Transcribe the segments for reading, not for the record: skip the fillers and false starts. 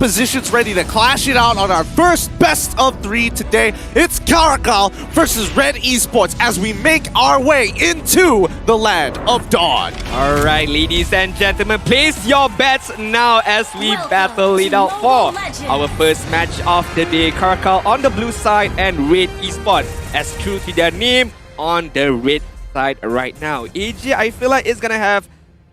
positions ready to clash it out on our first best of 3 today. It's Caracal versus Red Esports as we make our way into the land of Dawn. Alright, ladies and gentlemen, place your bets now as we battle it out for our first match of the day. Caracal on the blue side and Red Esports, as true to their name, on the red side right now. AJ, I feel like it's gonna have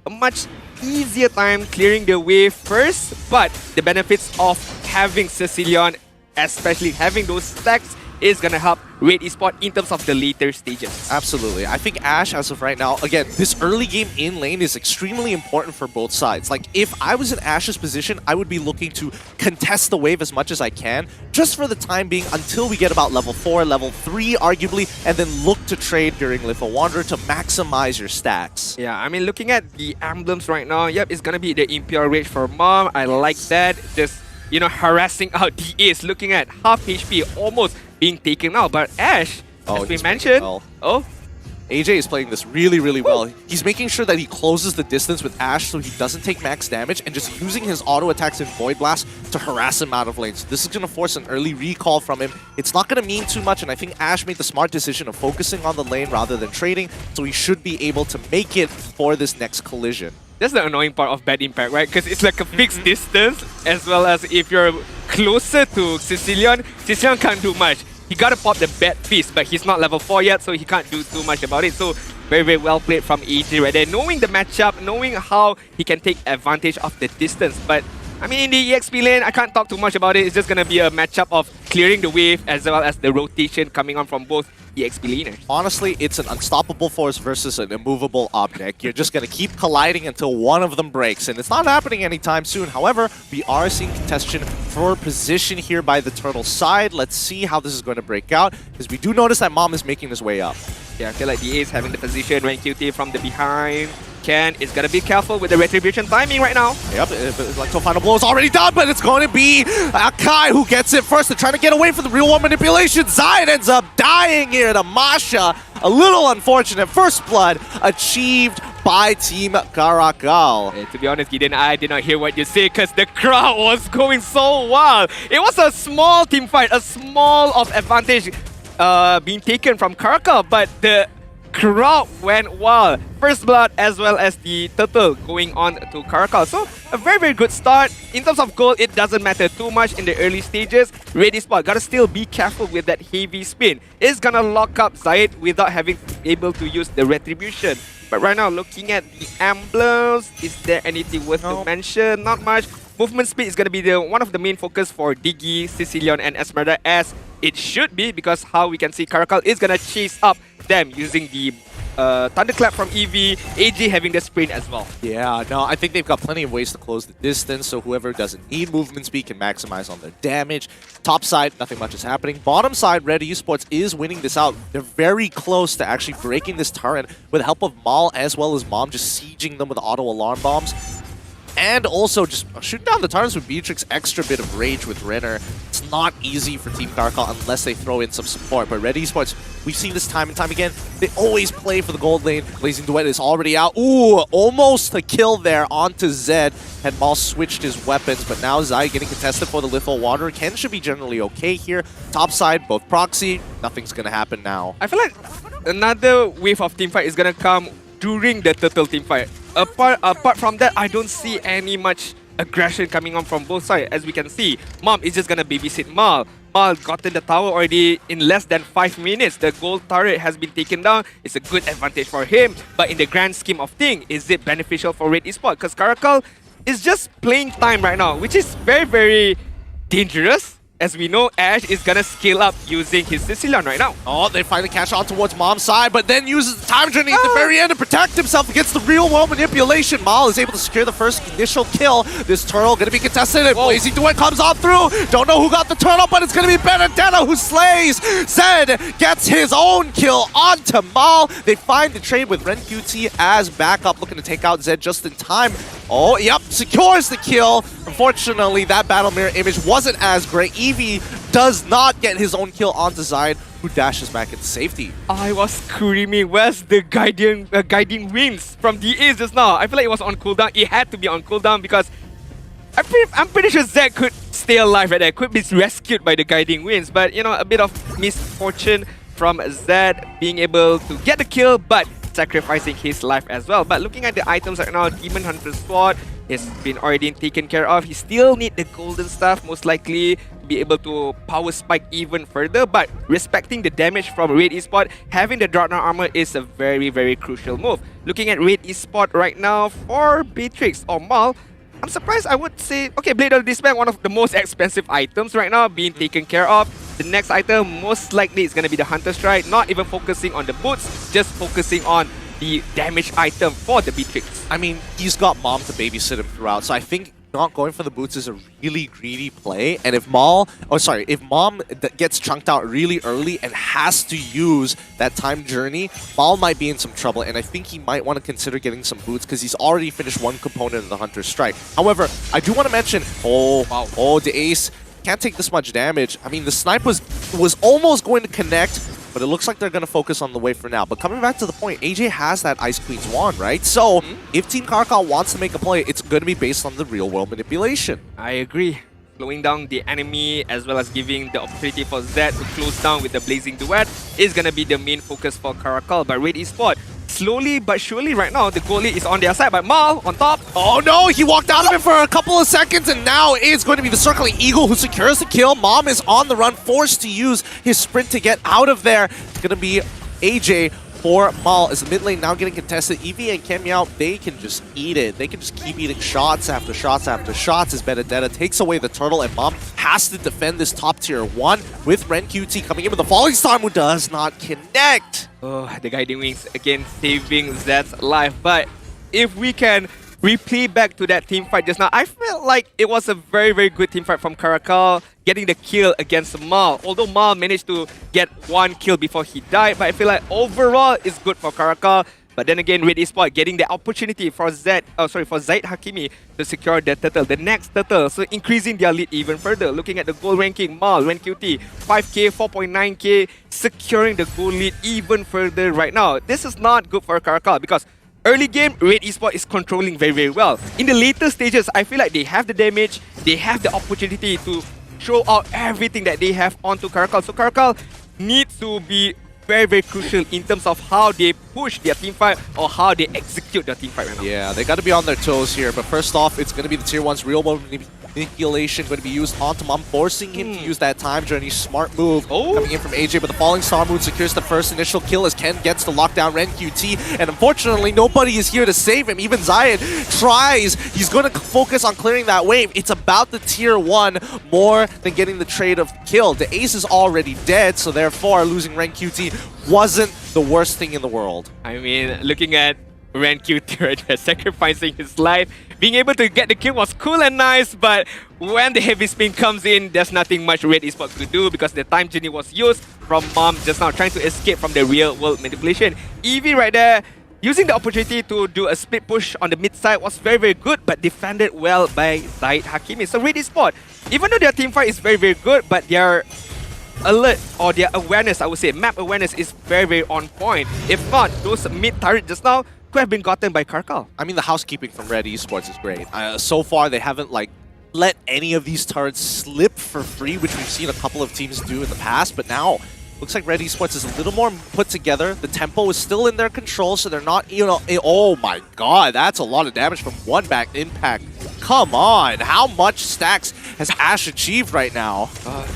a much easier time clearing the wave first, but the benefits of having Sicilian, especially having those stacks, is gonna help Red Esports in terms of the later stages. Absolutely. I think Ash, as of right now, again, this early game in lane is extremely important for both sides. Like, if I was in Ash's position, I would be looking to contest the wave as much as I can, just for the time being, until we get about level 4, level 3, arguably, and then look to trade during Little Wanderer to maximize your stacks. Yeah, I mean, looking at the emblems right now, yep, it's gonna be the Imperial Rage for Mom. I like that. Just, you know, harassing out the Ace, looking at half HP, almost being taken out. But Ash, as we mentioned, AJ is playing this really, really well. He's making sure that he closes the distance with Ash so he doesn't take max damage, and just using his auto attacks and Void Blast to harass him out of lane. So this is going to force an early recall from him. It's not going to mean too much, and I think Ash made the smart decision of focusing on the lane rather than trading, so he should be able to make it for this next collision. That's the annoying part of bad impact, right? Because it's like a fixed distance, as well as if you're closer to Sicilian, Sicilian can't do much. He gotta pop the bad fist, but he's not level 4 yet, so he can't do too much about it. So very, very well played from AJ right there. Knowing the matchup, knowing how he can take advantage of the distance. But I mean, in the EXP lane, I can't talk too much about it. It's just gonna be a matchup of clearing the wave as well as the rotation coming on from both EXP laners. Honestly, it's an unstoppable force versus an immovable object. You're just going to keep colliding until one of them breaks, and it's not happening anytime soon. However, we are seeing contestation for position here by the turtle side. Let's see how this is going to break out, because we do notice that Mom is making his way up. Yeah, I feel like the Ace having the position, when QT from the behind. Ken is gonna be careful with the retribution timing right now. Yep, Electro Final Blow is already done, but it's going to be Kai who gets it first. They're trying to get away from the real world manipulation. Zion ends up dying here to Masha. A little unfortunate. First blood achieved by Team Caracal. To be honest, Gideon, I did not hear what you said because the crowd was going so wild. It was a small team fight, a small of advantage being taken from Caracal, but the crowd went wild. First blood as well as the turtle going on to Caracal. So a very, very good start. In terms of gold, it doesn't matter too much in the early stages. Red Esports gotta still be careful with that heavy spin. It's gonna lock up Zayed without having able to use the retribution. But right now, looking at the emblems, is there anything worth to mention? Not much. Movement speed is going to be one of the main focus for Diggy, Sicilian, and Esmeralda, as it should be, because how we can see Caracal is going to chase up them using the Thunderclap from EV, AJ having the sprint as well. Yeah, no, I think they've got plenty of ways to close the distance, so whoever doesn't need movement speed can maximize on their damage. Top side, nothing much is happening. Bottom side, Red Esports is winning this out. They're very close to actually breaking this turret with the help of Maul as well as Mom, just sieging them with auto alarm bombs. And also just shooting down the turrets with Beatrix, extra bit of rage with Renner. It's not easy for Team Caracal unless they throw in some support. But Red Esports, we've seen this time and time again, they always play for the gold lane. Blazing Duet is already out. Ooh, almost a kill there onto Zed. Had Maul switched his weapons, but now Zai getting contested for the Little Wanderer. Ken should be generally okay here. Top side, both proxy, nothing's gonna happen now. I feel like another wave of teamfight is gonna come during the turtle teamfight. Apart from that, I don't see any much aggression coming on from both sides. As we can see, Mom is just gonna babysit Mal. Mal gotten the tower already in less than 5 minutes. The gold turret has been taken down. It's a good advantage for him. But in the grand scheme of things, is it beneficial for Red Esports? Because Caracal is just playing time right now, which is very, very dangerous. As we know, Ash is gonna scale up using his Sicilian right now. Oh, they finally catch on towards Mom's side, but then uses the time journey at the very end to protect himself against the real world manipulation. Mal is able to secure the first initial kill. This turtle gonna be contested, and Blazing Duet comes on through. Don't know who got the turtle, but it's gonna be Benedetta who slays. Zed gets his own kill onto Mal. They find the trade with Ren QT as backup, looking to take out Zed just in time. Oh, yep, secures the kill. Unfortunately, that battle mirror image wasn't as great. Eevee does not get his own kill onto Zion, who dashes back into safety. I was screaming, where's the guiding wings from the Ace just now? I feel like it was on cooldown. It had to be on cooldown because I'm pretty sure Zed could stay alive right there, could be rescued by the guiding winds, but you know, a bit of misfortune from Zed being able to get the kill, but sacrificing his life as well. But looking at the items right now, Demon Hunter Sword has been already taken care of. He still need the golden stuff, most likely to be able to power spike even further, but respecting the damage from Red Esports, having the Dreadnought armor is a very, very crucial move. Looking at Red Esports right now for Beatrix or Mal, I'm surprised. I would say, okay, Blade of Despair, one of the most expensive items right now, being taken care of. The next item most likely is going to be the Hunter Strike, not even focusing on the boots, just focusing on the damage item for the Beatrix. I mean, he's got Mom to babysit him throughout, so I think not going for the boots is a really greedy play. And if Mom gets chunked out really early and has to use that time journey, Mal might be in some trouble, and I think he might want to consider getting some boots because he's already finished one component of the Hunter Strike. However, I do want to mention, the Ace can't take this much damage. I mean, the snipe was almost going to connect, but it looks like they're going to focus on the wave for now. But coming back to the point, AJ has that Ice Queen's wand, right? So if Team Caracal wants to make a play, it's going to be based on the real-world manipulation. I agree. Slowing down the enemy as well as giving the opportunity for Zed to close down with the Blazing Duet is going to be the main focus for Caracal. But Red Esports, slowly but surely right now, the goal lead is on their side. But Mal on top. Oh no, he walked out of it for a couple of seconds, and now it's going to be the Circling Eagle who secures the kill. Mom is on the run, forced to use his sprint to get out of there. It's going to be AJ for Mal as the mid lane now getting contested. Eevee and Kemiao, they can just eat it. They can just keep eating shots after shots after shots as Benedetta takes away the turtle, and Mom has to defend this top tier 1 with Ren QT coming in with the Falling Storm who does not connect. Oh, the Guiding Wings again saving Zed's life. But if we can replay back to that team fight just now, I felt like it was a very, very good team fight from Caracal, getting the kill against Mal. Although Mal managed to get one kill before he died, but I feel like overall it's good for Caracal. But then again, Red Esports getting the opportunity for Zaid Hakimi to secure the turtle, the next turtle, so increasing their lead even further. Looking at the goal ranking, Mal, Ren QT, 5k, 4.9k, securing the goal lead even further right now. This is not good for Caracal because early game, Red Esports is controlling very, very well. In the later stages, I feel like they have the damage, they have the opportunity to show out everything that they have onto Caracal. So Caracal needs to be very, very crucial in terms of how they push their team fight or how they execute their team fight right now. Yeah, they got to be on their toes here, but first off, it's going to be the tier 1's real-world manipulation going to be used onto Mom, forcing him to use that time journey. Smart move coming in from AJ, but the Falling Star Moon secures the first initial kill as Ken gets to lock down Ren QT, and unfortunately nobody is here to save him. Even Zayed tries. He's going to focus on clearing that wave. It's about the tier 1 more than getting the trade of kill. The Ace is already dead, so therefore losing Ren QT wasn't the worst thing in the world. I mean, looking at Ren QT right there, sacrificing his life, being able to get the kill was cool and nice, but when the heavy spin comes in, there's nothing much Red Esports could do because the time journey was used from Mom just now, trying to escape from the real world manipulation. Eevee right there, using the opportunity to do a split push on the mid side was very, very good, but defended well by Zaid Hakimi. So Red Esports, even though their team fight is very, very good, but their alert or their awareness, I would say, map awareness is very, very on point. If not, those mid turret just now could have been gotten by Caracal. I mean, the housekeeping from Red Esports is great. So far, they haven't let any of these turrets slip for free, which we've seen a couple of teams do in the past, but now looks like Red Esports is a little more put together. The tempo is still in their control, so they're not, oh my god, that's a lot of damage from one back impact. Come on, how much stacks has Ash achieved right now?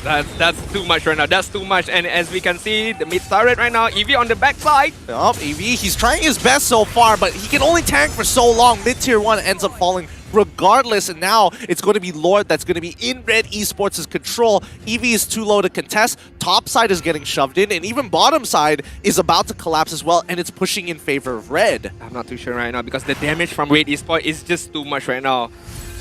That's too much right now, that's too much. And as we can see, the mid turret right now, Eevee on the backside. Eevee, he's trying his best so far, but he can only tank for so long. Mid tier 1 ends up falling regardless, and now it's going to be Lord that's going to be in Red Esports' control. Eevee is too low to contest, top side is getting shoved in, and even bottom side is about to collapse as well, and it's pushing in favor of Red. I'm not too sure right now because the damage from Red Esports is just too much right now.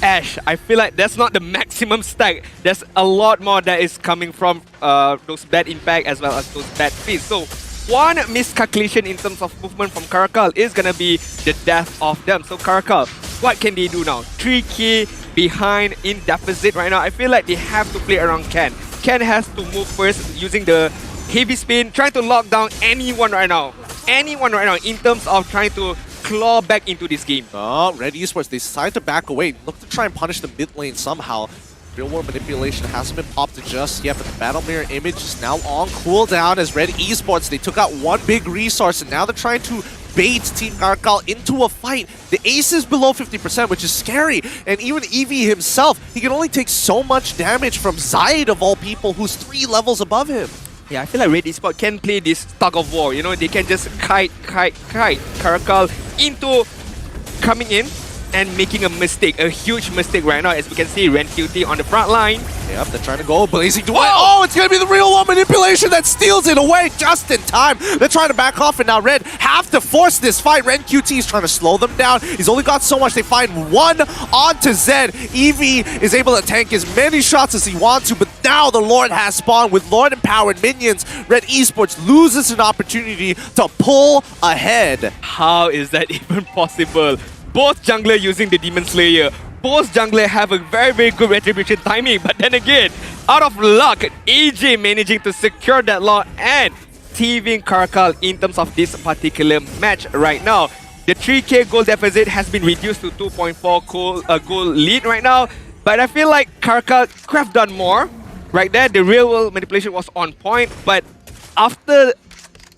Ash, I feel like that's not the maximum stack. There's a lot more that is coming from those bad impact as well as those bad feeds. So one miscalculation in terms of movement from Caracal is gonna be the death of them. So Caracal, what can they do now? 3k behind in deficit right now. I feel like they have to play around Ken. Ken has to move first using the heavy spin, trying to lock down anyone right now. Anyone right now in terms of trying to claw back into this game. Oh, Red Esports, they decide to back away. Look to try and punish the mid lane somehow. Real World Manipulation hasn't been popped just yet, but the Battle Mirror image is now on cooldown as Red Esports, they took out one big resource and now they're trying to bait Team Caracal into a fight. The ace is below 50%, which is scary. And even Eevee himself, he can only take so much damage from Zaid of all people, who's 3 levels above him. Yeah, I feel like Red Esports can play this tug of war. You know, they can just kite Caracal into coming in and making a mistake, a huge mistake right now. As we can see, Ren QT on the front line. Yep, they're trying to go blazing to it. Oh, it's going to be the Real World Manipulation that steals it away just in time. They're trying to back off, and now Red have to force this fight. Ren QT is trying to slow them down. He's only got so much. They find one onto Zed. Eevee is able to tank as many shots as he wants to, but now the Lord has spawned. With Lord-empowered minions, Red Esports loses an opportunity to pull ahead. How is that even possible? Both jungler using the Demon Slayer. Both jungler have a very good retribution timing, but then again, out of luck, AJ managing to secure that lot and thieving Caracal in terms of this particular match right now. The 3k goal deficit has been reduced to 2.4 goal lead right now, but I feel like Caracal could have done more. Right there, the Real World Manipulation was on point, but after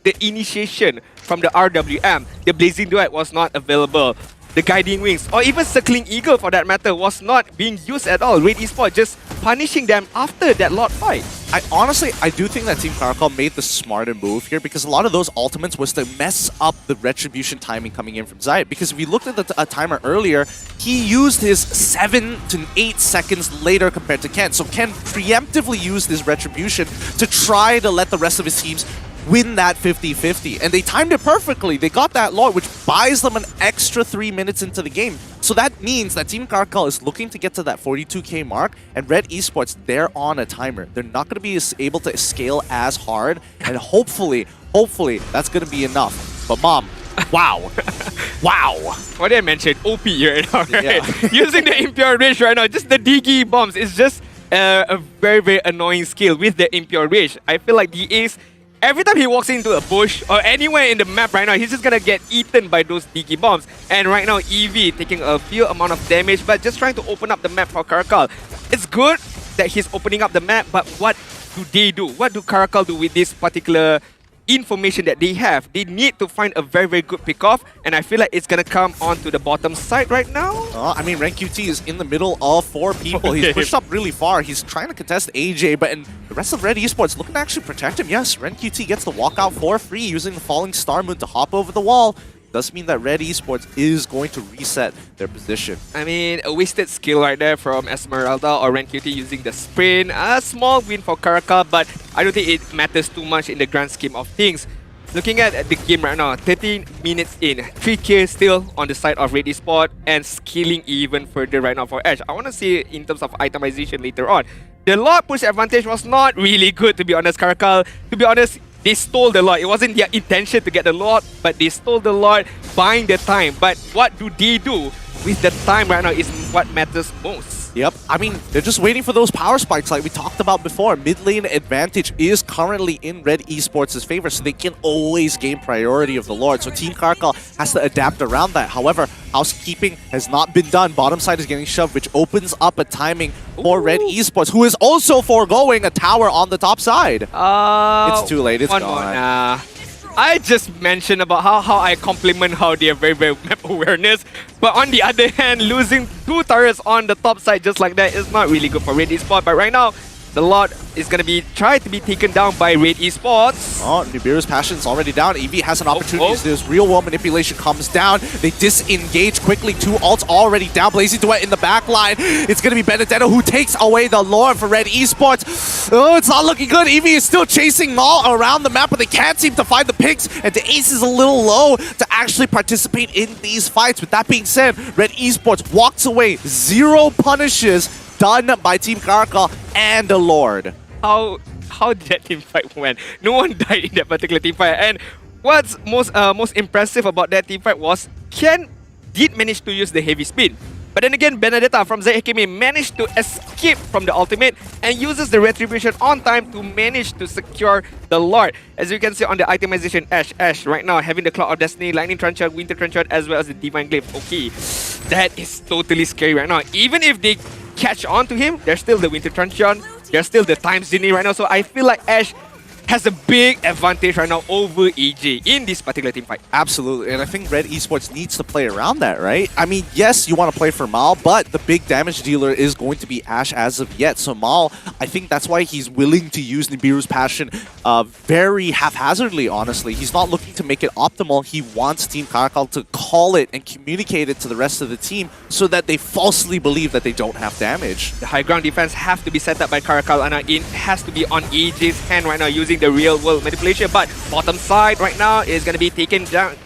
the initiation from the RWM, the Blazing Duet was not available. The Guiding Wings, or even Circling Eagle for that matter, was not being used at all. Red Esports just punishing them after that lot fight. I do think that Team Caracal made the smarter move here, because a lot of those ultimates was to mess up the retribution timing coming in from Zayat. Because if we looked at the timer earlier, he used his 7 to 8 seconds later compared to Ken. So Ken preemptively used his retribution to try to let the rest of his teams win that 50-50. And they timed it perfectly. They got that Lord, which buys them an extra 3 minutes into the game. So that means that Team Caracal is looking to get to that 42k mark, and Red Esports, they're on a timer. They're not going to be able to scale as hard, and hopefully, that's going to be enough. But Mom, wow. Wow. What did I mention? OP right now, right? Yeah. Using the Impure Rage right now, just the DG bombs is just a very annoying skill with the Impure Rage. I feel like the Ace, every time he walks into a bush or anywhere in the map right now, he's just gonna get eaten by those Diki bombs. And right now, Eevee taking a few amount of damage, but just trying to open up the map for Caracal. It's good that he's opening up the map, but what do they do? What do Caracal do with this particular information that they have? They need to find a very good pickoff, and I feel like it's gonna come onto the bottom side right now. I mean, Ren QT is in the middle of 4 people. He's pushed up really far. He's trying to contest AJ, but the rest of Red Esports looking to actually protect him. Yes, Ren QT gets the walkout for free using the Falling Star Moon to hop over the wall. Does mean that Red Esports is going to reset their position. I mean, a wasted skill right there from Esmeralda or Ren QT using the sprint. A small win for Caracal, but I don't think it matters too much in the grand scheme of things. Looking at the game right now, 13 minutes in, 3k still on the side of Red Esports and scaling even further right now for Edge. I want to see in terms of itemization later on. The Lord push advantage was not really good, to be honest, Caracal. To be honest, they stole the Lord. It wasn't their intention to get the Lord, but they stole the Lord, buying the time. But what do they do with the time right now is what matters most. Yep, I mean, they're just waiting for those power spikes like we talked about before. Mid lane advantage is currently in Red Esports' favor, so they can always gain priority of the Lord. So Team Caracal has to adapt around that. However, housekeeping has not been done. Bottom side is getting shoved, which opens up a timing for Red Esports, who is also foregoing a tower on the top side. It's too late, it's one gone. more, nah. I just mentioned about how I compliment how they have very map awareness, but on the other hand, losing 2 turrets on the top side just like that is not really good for Red Esports. But right now, the Lord is going to be tried to be taken down by Red Esports. Oh, Nibiru's passion is already down. Eevee has an opportunity as this Real World Manipulation comes down. They disengage quickly. 2 ults already down. Blazing Duet in the back line. It's going to be Benedetto who takes away the Lord for Red Esports. Oh, it's not looking good. Eevee is still chasing Maul around the map, but they can't seem to find the picks. And the ace is a little low to actually participate in these fights. With that being said, Red Esports walks away. 0 punishes done by Team Caracal and the Lord. How did that team fight went? No one died in that particular team fight. And what's most impressive about that team fight was Ken did manage to use the heavy spin. But then again, Benedetta from Zehekimi managed to escape from the ultimate and uses the retribution on time to manage to secure the Lord. As you can see on the itemization, Ashe right now having the Cloud of Destiny, Lightning Trenchant, Winter Trenchant, as well as the Divine Glyph. Okay, that is totally scary right now. Even if they catch on to him, there's still the Winter Trenchant, there's still the Time Genie right now. So I feel like Ashe has a big advantage right now over EJ in this particular team fight. Absolutely, and I think Red Esports needs to play around that, right? I mean, yes, you want to play for Mal, but the big damage dealer is going to be Ashe as of yet. So Mal, I think that's why he's willing to use Nibiru's Passion very haphazardly, honestly. He's not looking to make it optimal. He wants Team Caracal to call it and communicate it to the rest of the team so that they falsely believe that they don't have damage. The high ground defense have to be set up by Caracal, and it has to be on EJ's hand right now using the real world manipulation, but bottom side right now is going to be taken down.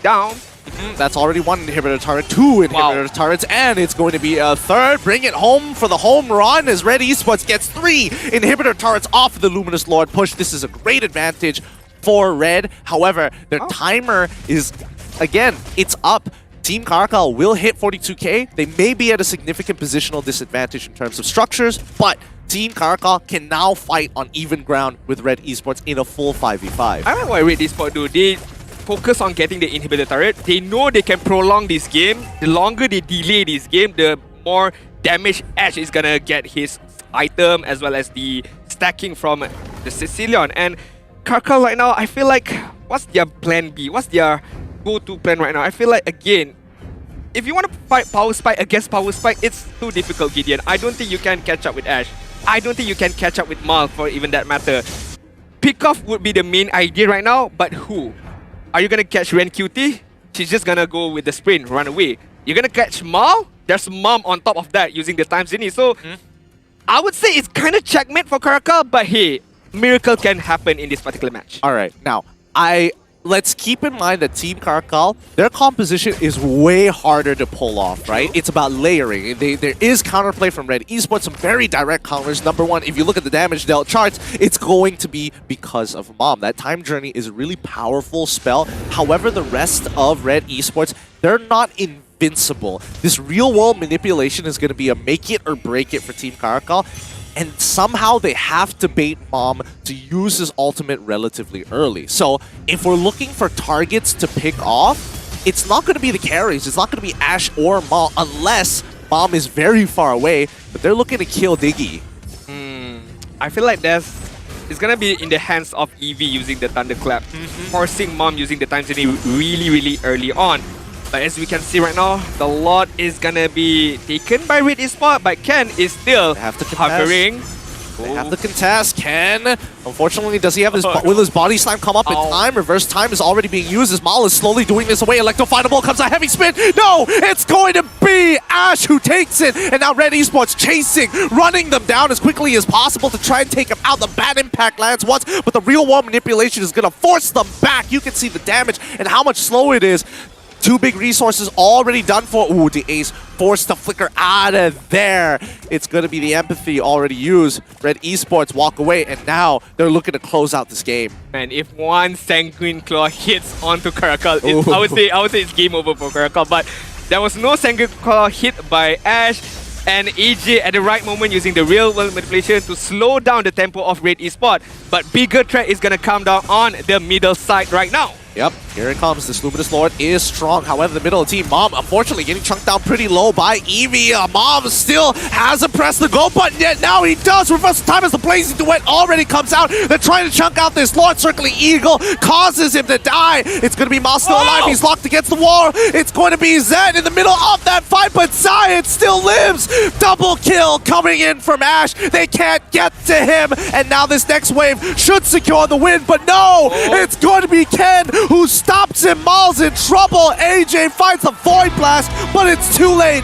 That's already one inhibitor turret, two inhibitor turrets, and it's going to be a third. Bring it home for the home run as Red Esports gets 3 inhibitor turrets off the Luminous Lord push. This is a great advantage for Red. However, their timer is, again, it's up. Team Caracal will hit 42k. They may be at a significant positional disadvantage in terms of structures, but Team Caracal can now fight on even ground with Red Esports in a full 5v5. I like what Red Esports do. They focus on getting the inhibitor turret. They know they can prolong this game. The longer they delay this game, the more damage Ashe is gonna get his item as well as the stacking from the Sicilian. And Caracal right now, I feel like, what's their plan B? What's their go-to plan right now? I feel like, again, if you want to fight Power Spike against Power Spike, it's too difficult, Gideon. I don't think you can catch up with Ashe. I don't think you can catch up with Mal for even that matter. Pick off would be the main idea right now, but who? Are you gonna catch Ren QT? She's just gonna go with the sprint, run away. You're gonna catch Mal? There's Mom on top of that using the Time Genie. So I would say it's kind of checkmate for Caracal, but hey, miracle can happen in this particular match. All right, now let's keep in mind that Team Caracal, their composition is way harder to pull off, right? It's about layering. There is counterplay from Red Esports, some very direct counters. Number one, if you look at the damage dealt charts, it's going to be because of Mom. That Time Journey is a really powerful spell. However, the rest of Red Esports, they're not invincible. This real-world manipulation is going to be a make it or break it for Team Caracal. And somehow they have to bait Mom to use his ultimate relatively early. So if we're looking for targets to pick off, it's not going to be the carries. It's not going to be Ashe or Mom unless Mom is very far away. But they're looking to kill Diggy. I feel like it's going to be in the hands of Eevee using the Thunderclap. Forcing Mom using the Time Genie really, really early on. But as we can see right now, the Lord is gonna be taken by Red Esports, but Ken is still hovering. They have the contest. Ken, unfortunately, does he have his will his body slam come up in time? Reverse time is already being used as Mal is slowly doing this away. Electro-findable comes a heavy spin. No, it's going to be Ashe who takes it. And now Red Esports chasing, running them down as quickly as possible to try and take him out. The bad impact lands once, but the real world manipulation is going to force them back. You can see the damage and how much slower it is. 2 big resources already done for. Ooh, the ace forced to flicker out of there. It's going to be the empathy already used. Red Esports walk away, and now they're looking to close out this game. Man, if one Sanguine Claw hits onto Caracal, I would say it's game over for Caracal. But there was no Sanguine Claw hit by Ashe. And AJ at the right moment using the real world manipulation to slow down the tempo of Red Esports. But bigger threat is going to come down on the middle side right now. Yep, here it comes. This Luminous Lord is strong. However, the middle of the team, Mom, unfortunately getting chunked down pretty low by Eevee. Mom still hasn't pressed the go button yet. Now he does. Reverse time as the Blazing Duet already comes out. They're trying to chunk out this Lord. Circling Eagle causes him to die. It's going to be Mal still alive. He's locked against the wall. It's going to be Zed in the middle of that fight, but Zion still lives. Double kill coming in from Ashe. They can't get to him. And now this next wave should secure the win, but no, it's going to be Ken who stops him. Mal's in trouble. AJ finds the Void Blast, but it's too late.